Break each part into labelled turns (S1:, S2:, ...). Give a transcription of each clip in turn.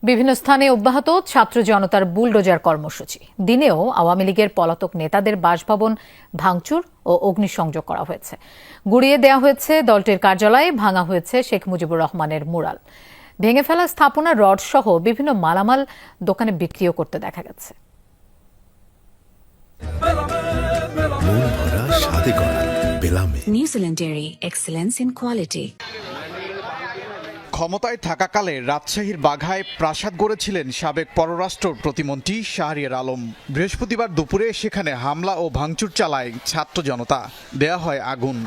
S1: বিভিন্ন স্থানে অব্যাহত ছাত্র জনতার বুলডোজার কর্মসূচি। দিনেও আওয়ামী লীগের পলাতক নেতাদের বাসভবন ভাঙচুর ও অগ্নিসংযোগ করা হয়েছে। গুড়িয়ে দেওয়া হয়েছে দলটির কার্যালয়ে, ভাঙা হয়েছে শেখ মুজিবুর রহমানের মুরাল। ভেঙে ফেলা স্থাপনা, রড সহ বিভিন্ন মালামাল দোকানে বিক্রিও করতে দেখা গেছে।
S2: New Zealand dairy, excellence in quality.
S3: ক্ষমতায় থাকাকালে রাজশাহীর বাঘায় প্রাসাদ গড়েছিলেন সাবেক পররাষ্ট্র প্রতিমন্ত্রী শাহরিয়ার আলম। বৃহস্পতিবার দুপুরে সেখানে হামলা ও ভাঙচুর চালায় ছাত্র জনতা, দেয়া হয় আগুন।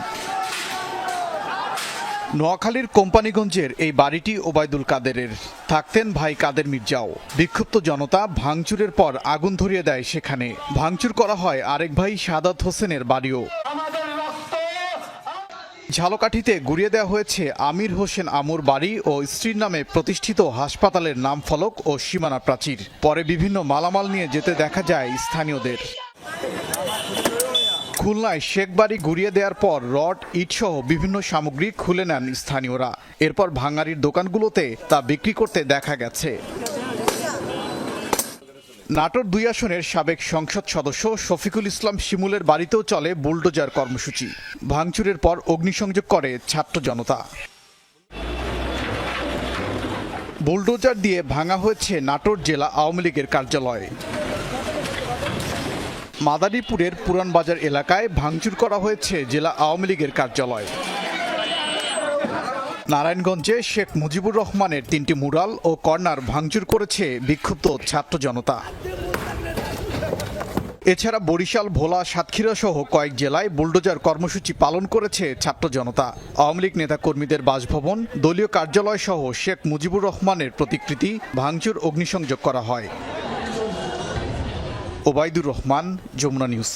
S3: নোয়াখালীর কোম্পানিগঞ্জের এই বাড়িটি ওবায়দুল কাদেরের, থাকতেন ভাই কাদের মির্জাও। বিক্ষুব্ধ জনতা ভাঙচুরের পর আগুন ধরিয়ে দেয় সেখানে। ভাঙচুর করা হয় আরেক ভাই সাদাত হোসেনের বাড়িও। ঝালকাঠিতে গুড়িয়ে দেওয়া হয়েছে আমির হোসেন আমুর বাড়ি ও স্ত্রীর নামে প্রতিষ্ঠিত হাসপাতালের নাম ফলক ও সীমানা প্রাচীর। পরে বিভিন্ন মালামাল নিয়ে যেতে দেখা যায় স্থানীয়দের। খুলনায় শেখ বাড়ি গুড়িয়ে দেওয়ার পর রড, ইট সহ বিভিন্ন সামগ্রী খুলে নেন স্থানীয়রা। এরপর ভাঙাড়ির দোকানগুলোতে তা বিক্রি করতে দেখা গেছে। নাটোর ২ আসনের সাবেক সংসদ সদস্য শফিকুল ইসলাম শিমুলের বাড়িতেও চলে বুলডোজার কর্মসূচি। ভাঙচুরের পর অগ্নিসংযোগ করে ছাত্র জনতা। বুলডোজার দিয়ে ভাঙা হয়েছে নাটোর জেলা আওয়ামী লীগের কার্যালয়। মাদারীপুরের পুরান বাজার এলাকায় ভাঙচুর করা হয়েছে জেলা আওয়ামী লীগের কার্যালয়। নারায়ণগঞ্জে শেখ মুজিবুর রহমানের ৩টি মুরাল ও কর্নার ভাঙচুর করেছে বিক্ষুব্ধ ছাত্র জনতা। এছাড়া বরিশাল, ভোলা, সাতক্ষীরা সহ কয়েক জেলায় বুলডোজার কর্মসূচি পালন করেছে ছাত্র জনতা। আওয়ামী লীগ নেতাকর্মীদের বাসভবন, দলীয় কার্যালয় সহ শেখ মুজিবুর রহমানের প্রতিকৃতি ভাঙচুর, অগ্নিসংযোগ করা হয়। ওবায়দুর রহমান, যমুনা নিউজ।